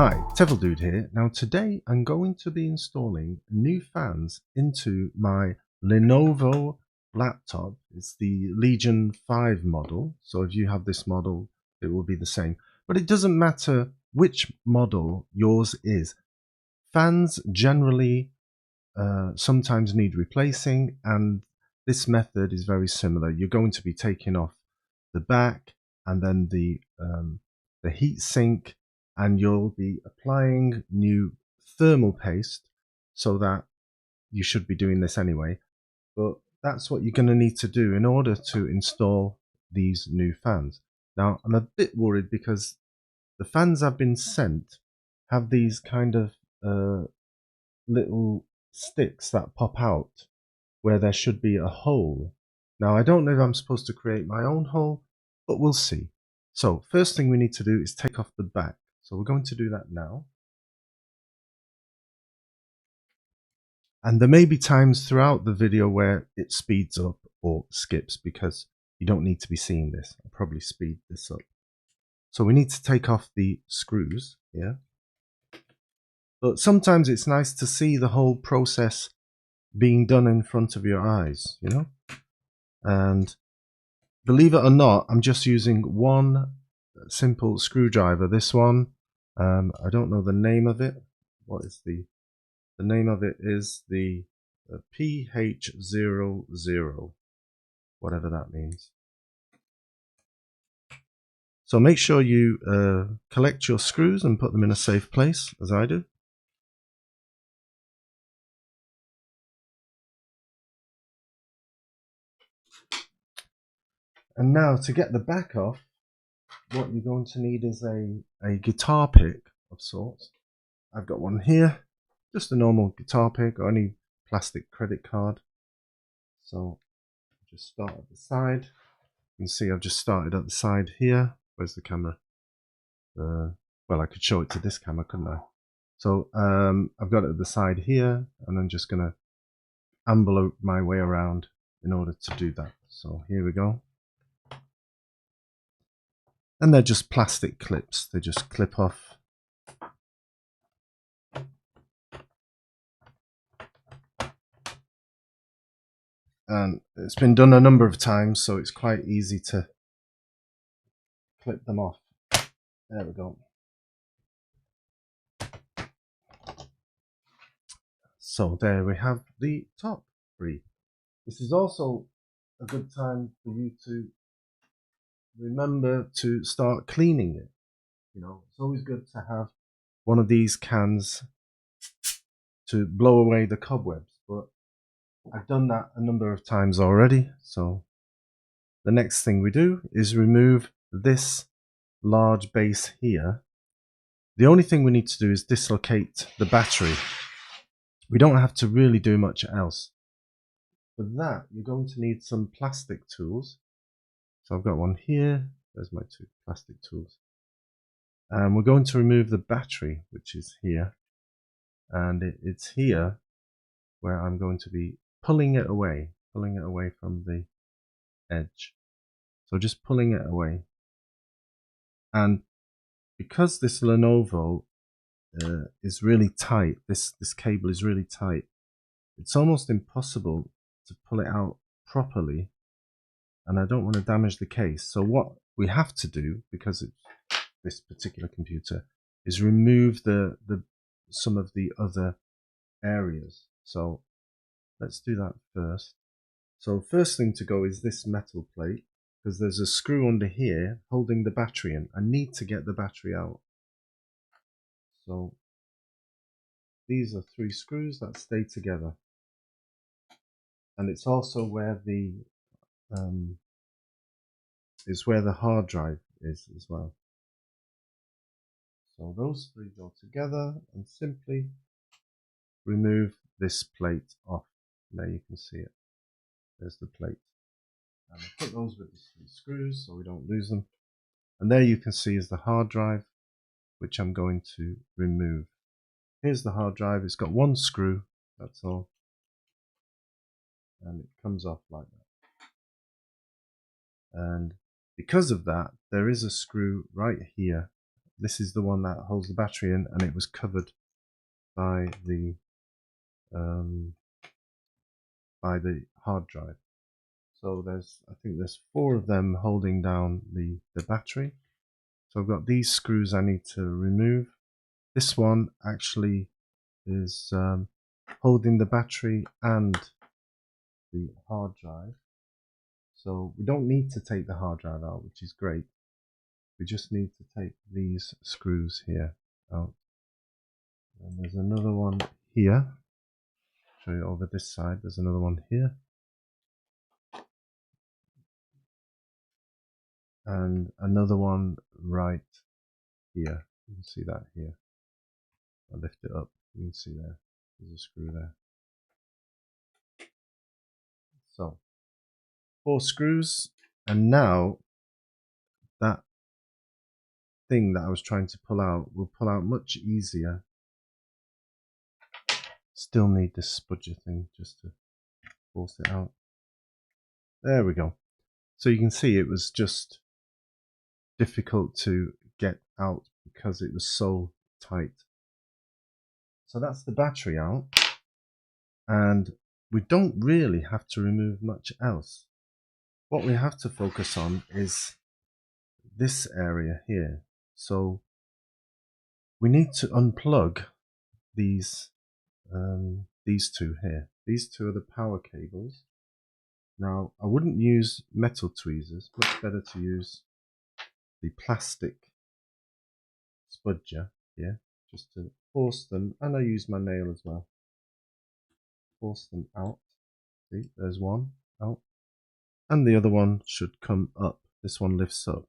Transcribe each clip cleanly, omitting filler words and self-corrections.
Hi, Tefl-Dude here. Now today I'm going to be installing new fans into my Lenovo laptop. It's the Legion 5 model, so if you have this model it will be the same. But it doesn't matter which model yours is. Fans generally sometimes need replacing, and this method is very similar. You're going to be taking off the back and then the heat sink, and you'll be applying new thermal paste, so that you should be doing this anyway, but that's what you're going to need to do in order to install these new fans. Now I'm a bit worried because the fans I've been sent have these kind of little sticks that pop out where there should be a hole. Now I don't know if I'm supposed to create my own hole, but we'll see. So first thing we need to do is take off the back. So we're going to do that now. And there may be times throughout the video where it speeds up or skips because you don't need to be seeing this. I'll probably speed this up. So we need to take off the screws here. But sometimes it's nice to see the whole process being done in front of your eyes, you know? And believe it or not, I'm just using one simple screwdriver. This one, I don't know the name of it. What is the name of it is the PH00, whatever that means. So make sure you collect your screws and put them in a safe place, as I do. And now to get the back off, what you're going to need is a guitar pick of sorts. I've got one here, just a normal guitar pick or any plastic credit card. So just start at the side. You can see I've just started at the side here. Where's the camera? Well, I could show it to this camera, couldn't I? So I've got it at the side here, and I'm just going to amble my way around in order to do that. So here we go. And they're just plastic clips. They just clip off. And it's been done a number of times, so it's quite easy to clip them off. There we go. So there we have the top three. This is also a good time for you to remember to start cleaning it. You know, it's always good to have one of these cans to blow away the cobwebs, but I've done that a number of times already. So the next thing we do is remove this large base here. The only thing we need to do is dislocate the battery. We don't have to really do much else. For that, you're going to need some plastic tools. So I've got one here. There's my two plastic tools. And we're going to remove the battery, which is here. And it's here where I'm going to be pulling it away from the edge. So just pulling it away. And because this Lenovo is really tight, this cable is really tight, it's almost impossible to pull it out properly, and I don't want to damage the case. So what we have to do, because it's this particular computer, is remove some of the other areas. So let's do that first. So first thing to go is this metal plate, because there's a screw under here holding the battery in. I need to get the battery out. So these are 3 screws that stay together, and it's also where the hard drive is as well. So those 3 go together, and simply remove this plate off. There you can see it. There's the plate. And I put those with the screws so we don't lose them. And there you can see is the hard drive, which I'm going to remove. Here's the hard drive. It's got 1 screw, that's all. And it comes off like that. And because of that, there is a screw right here. this is the one that holds the battery in, and it was covered by the hard drive. So I think there's 4 of them holding down the battery. So I've got these screws I need to remove. This one actually is holding the battery and the hard drive. So we don't need to take the hard drive out, which is great. We just need to take these screws here out. And there's another one here. Show you over this side. There's another one here. And another one right here. You can see that here. I lift it up. You can see there. There's a screw there. So 4 screws, and now that thing that I was trying to pull out will pull out much easier. Still need this spudger thing just to force it out. There we go. So you can see it was just difficult to get out because it was so tight. So that's the battery out, and we don't really have to remove much else. What we have to focus on is this area here. So we need to unplug these two here. These 2 are the power cables. Now I wouldn't use metal tweezers, much better to use the plastic spudger here, just to force them, and I use my nail as well. Force them out. See, there's one out, and the other one should come up. This one lifts up.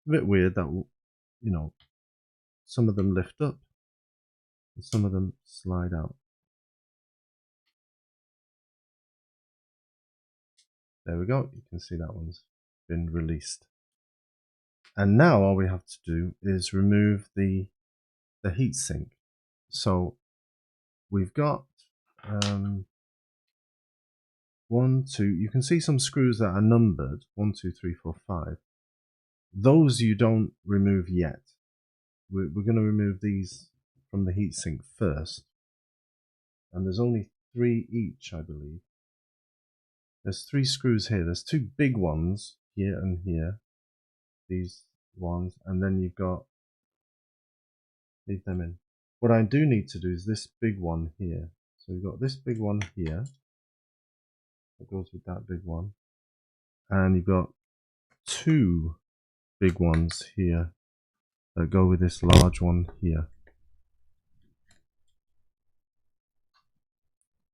A bit weird that, you know, some of them lift up and some of them slide out. There we go. You can see that one's been released. And now all we have to do is remove the heatsink. So we've got 1, 2. You can see some screws that are numbered 1, 2, 3, 4, 5. Those you don't remove yet. We're going to remove these from the heatsink first. And there's only 3 each, I believe. There's 3 screws here. There's 2 big ones here and here. These ones, and then you've got, leave them in. What I do need to do is this big one here. So you've got this big one here that goes with that big one, and you've got 2 big ones here that go with this large one here.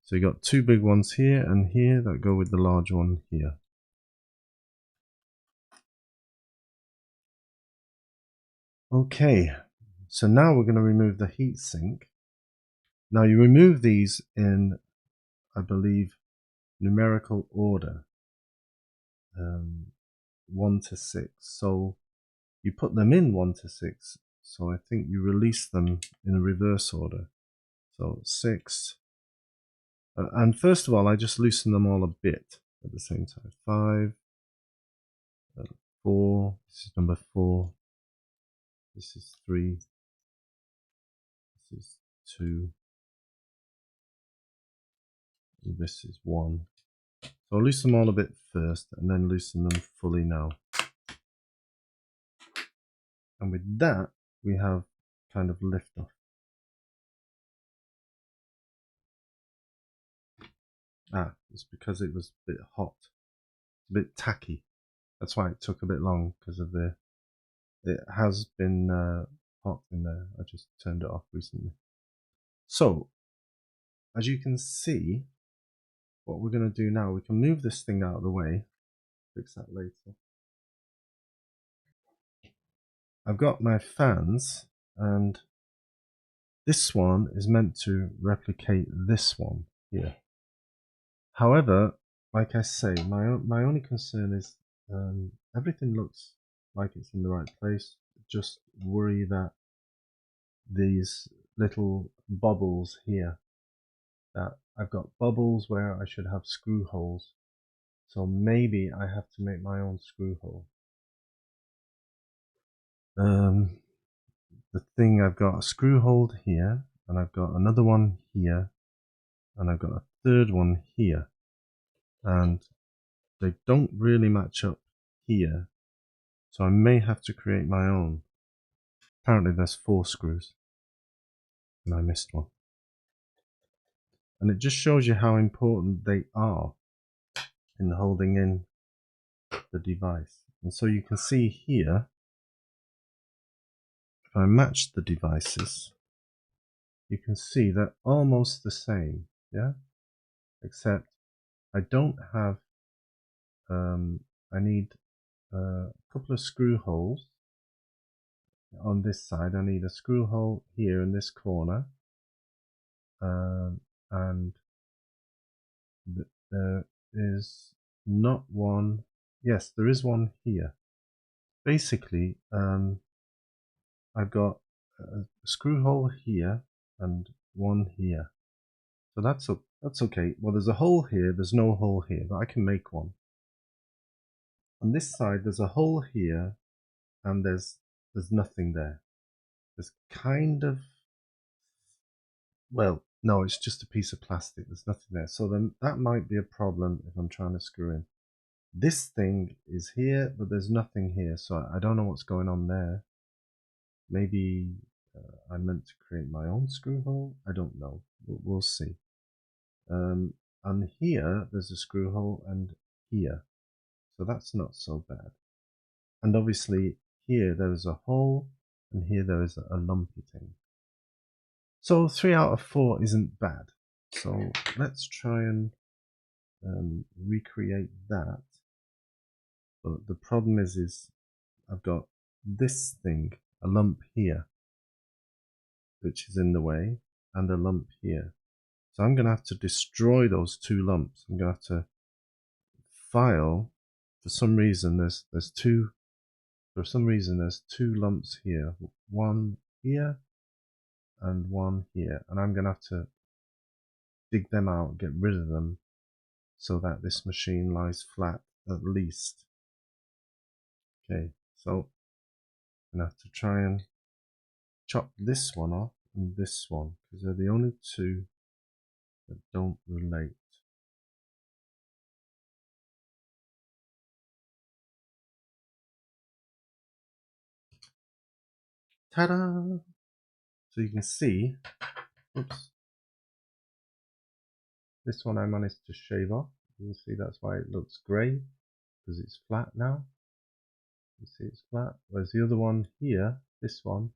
So you got 2 big ones here and here that go with the large one here. Okay, so now we're going to remove the heatsink. Now you remove these in, I believe, numerical order, 1 to 6. So you put them in 1 to 6. So I think you release them in a reverse order. So 6. And first of all, I just loosen them all a bit at the same time. 5, 4. This is number 4. This is 3. This is 2. And this is 1. So I'll loosen them all a bit first, and then loosen them fully now. And with that, we have kind of lift off. It's because it was a bit hot, a bit tacky. That's why it took a bit long, because of it has been hot in there. I just turned it off recently. So, as you can see, what we're going to do now, we can move this thing out of the way, fix that later. I've got my fans, and this one is meant to replicate this one here. However, like I say, my only concern is everything looks like it's in the right place. Just worry that these little bubbles here, that I've got bubbles where I should have screw holes. So maybe I have to make my own screw hole. the thing, I've got a screw hole here, and I've got another one here, and I've got a third one here, and they don't really match up here, so I may have to create my own. Apparently there's 4 screws, and I missed one. And it just shows you how important they are in holding in the device. And so you can see here, if I match the devices, you can see they're almost the same, yeah? Except I don't have, I need a couple of screw holes on this side. I need a screw hole here in this corner, and there is not one. Yes, there is one here. Basically, I've got a screw hole here and one here, so that's okay. Well, there's a hole here. There's no hole here, but I can make one. On this side, there's a hole here, and there's nothing there. There's kind of, well, no, it's just a piece of plastic. There's nothing there. So then that might be a problem if I'm trying to screw in. This thing is here, but there's nothing here, so I don't know what's going on there. Maybe I meant to create my own screw hole. I don't know. We'll see. And here there's a screw hole, and here, so that's not so bad. And obviously here there is a hole, and here there is a lumpy thing. So 3 out of 4 isn't bad. So let's try and recreate that. But the problem is I've got this thing, a lump here, which is in the way, and a lump here. So I'm going to have to destroy those 2 lumps. I'm going to have to file. For some reason there's 2 lumps here, one here and one here, and I'm going to have to dig them out, get rid of them, so that this machine lies flat at least. Okay, so I'm going to have to try and chop this one off and this one, because they're the only 2 that don't relate. Ta-da! So you can see, oops, this one I managed to shave off. You can see that's why it looks grey, because it's flat now. You see it's flat, whereas the other one here, this one,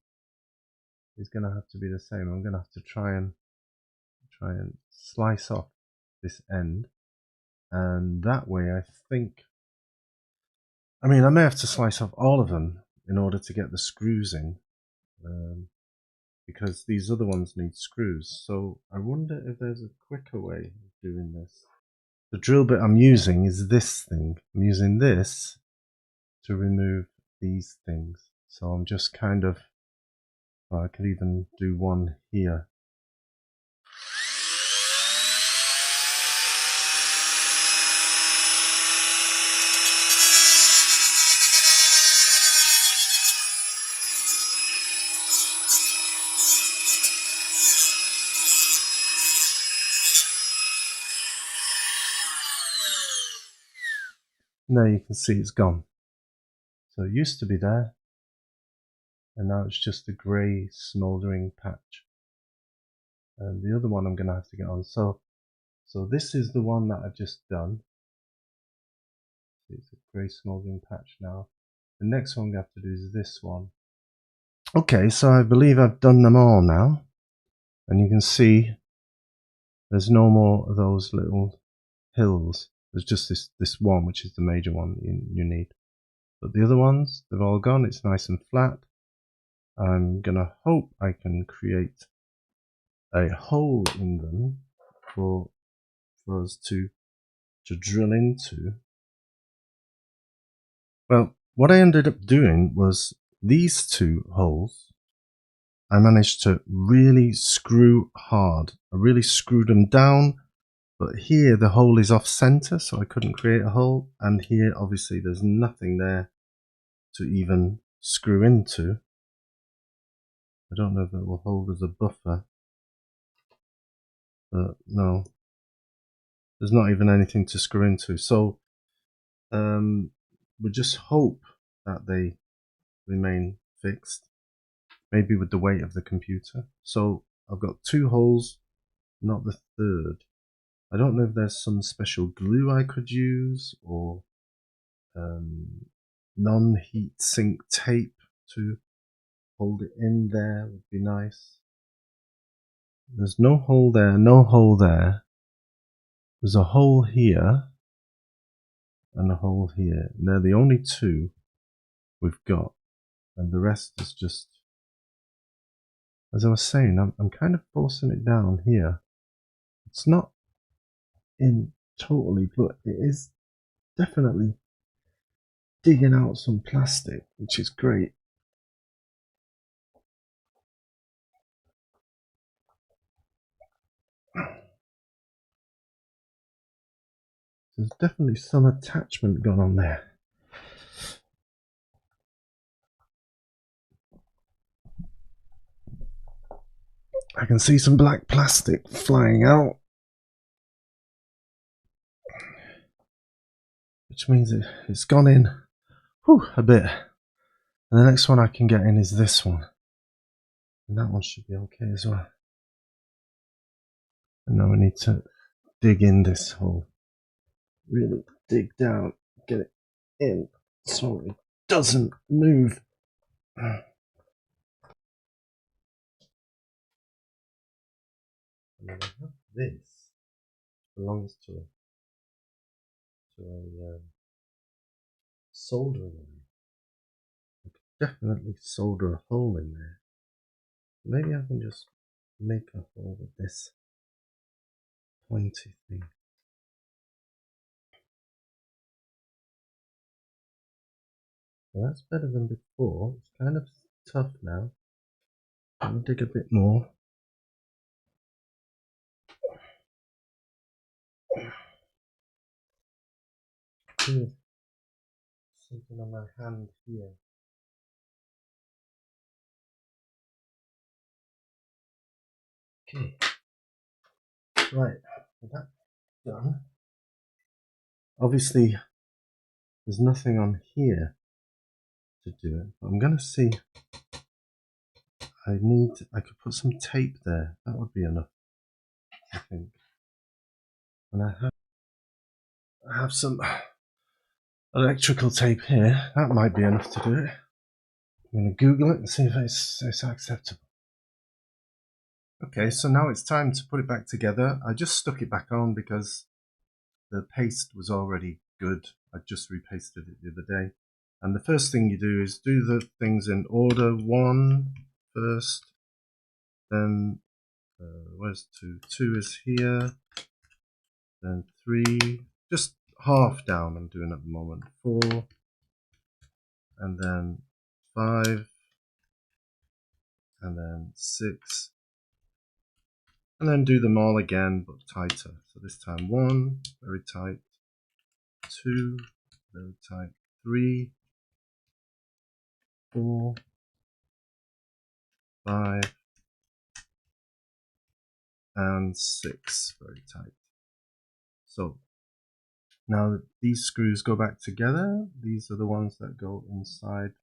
is going to have to be the same. I'm going to have to try and slice off this end, and that way I think, I mean, I may have to slice off all of them in order to get the screws in, because these other ones need screws. So I wonder if there's a quicker way of doing this. The drill bit I'm using is this thing. I'm using this to remove these things. So I'm just kind of, well, I could even do one here. Now you can see it's gone. So it used to be there, and now it's just a grey smouldering patch. And the other one I'm going to have to get on. So this is the one that I've just done. It's a grey smouldering patch now. The next one I'm going to have to do is this one. Okay, so I believe I've done them all now. And you can see there's no more of those little hills. There's just this one, which is the major one you need. But the other ones, they've all gone. It's nice and flat. I'm going to hope I can create a hole in them for us to drill into. Well, what I ended up doing was these 2 holes, I managed to really screw hard. I really screwed them down, but here the hole is off center, so I couldn't create a hole. And here, obviously, there's nothing there to even screw into. I don't know if it will hold as a buffer, but no, there's not even anything to screw into. So we just hope that they remain fixed, maybe with the weight of the computer. So I've got 2 holes, not the third. I don't know if there's some special glue I could use, or non-heat sink tape to hold it in there would be nice. There's no hole there, no hole there. There's a hole here and a hole here. And they're the only 2 we've got, and the rest is just, as I was saying, I'm kind of forcing it down here. It's not in totally, but it is definitely digging out some plastic, which is great. There's definitely some attachment gone on there. I can see some black plastic flying out, which means it's gone in a bit. And the next one I can get in is this one. And that one should be okay as well. And now we need to dig in this hole. Really dig down, get it in so it doesn't move. And then I have this, belongs to a soldering iron. I could definitely solder a hole in there. Maybe I can just make a hole with this pointy thing. Well, that's better than before. It's kind of tough now. I'll dig a bit more. Something on my hand here. Okay. Right, with that done. Obviously, there's nothing on here to do it, but I'm gonna see. I could put some tape there. That would be enough, I think. And I have some electrical tape here. That might be enough to do it. I'm gonna Google it and see if it's acceptable. Okay, so now it's time to put it back together. I just stuck it back on because the paste was already good. I just repasted it the other day. And the first thing you do is do the things in order. 1 first, then where's 2? 2 is here, then 3, just half down I'm doing at the moment, 4, and then 5, and then 6, and then do them all again but tighter. So this time 1, very tight, 2, very tight, 3, 4, 5, and 6, very tight. So now these screws go back together. These are the ones that go inside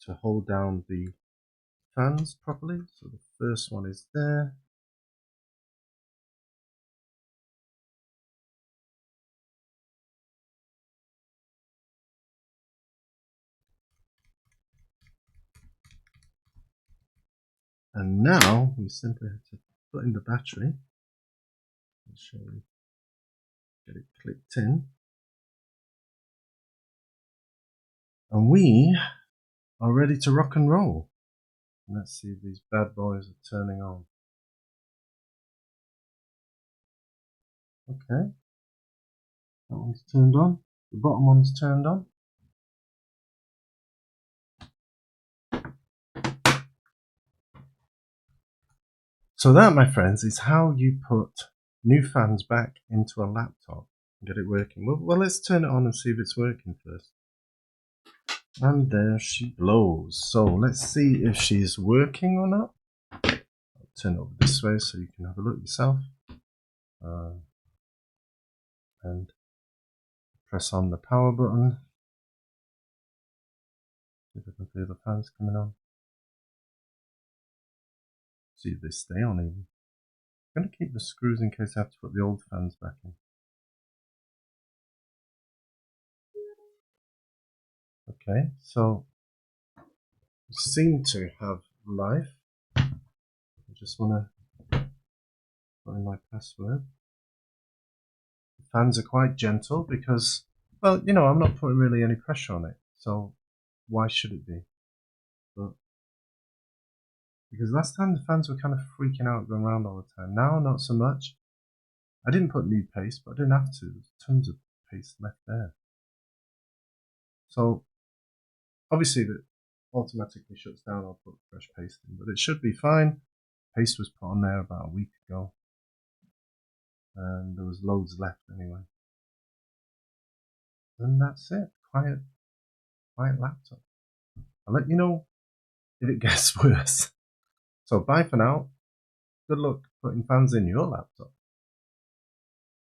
to hold down the fans properly. So the first one is there. And now we simply have to put in the battery. Make sure we get it clicked in. And we are ready to rock and roll. Let's see if these bad boys are turning on. Okay. That one's turned on. The bottom one's turned on. So that, my friends, is how you put new fans back into a laptop and get it working. Well, let's turn it on and see if it's working first. And there she blows. So let's see if she's working or not. I'll turn it over this way so you can have a look yourself. And press on the power button. See if I can feel the fans coming on. See if they stay on even. I'm going to keep the screws in case I have to put the old fans back in. Okay, so we seem to have life. I just want to put in my password. The fans are quite gentle because, well, you know, I'm not putting really any pressure on it, so why should it be? But because last time the fans were kind of freaking out going around all the time. Now, not so much. I didn't put new paste, but I didn't have to. There's tons of paste left there. So obviously that automatically shuts down. I'll put fresh paste in, but it should be fine. Paste was put on there about a week ago, and there was loads left anyway. And that's it. Quiet laptop. I'll let you know if it gets worse. So bye for now. Good luck putting fans in your laptop.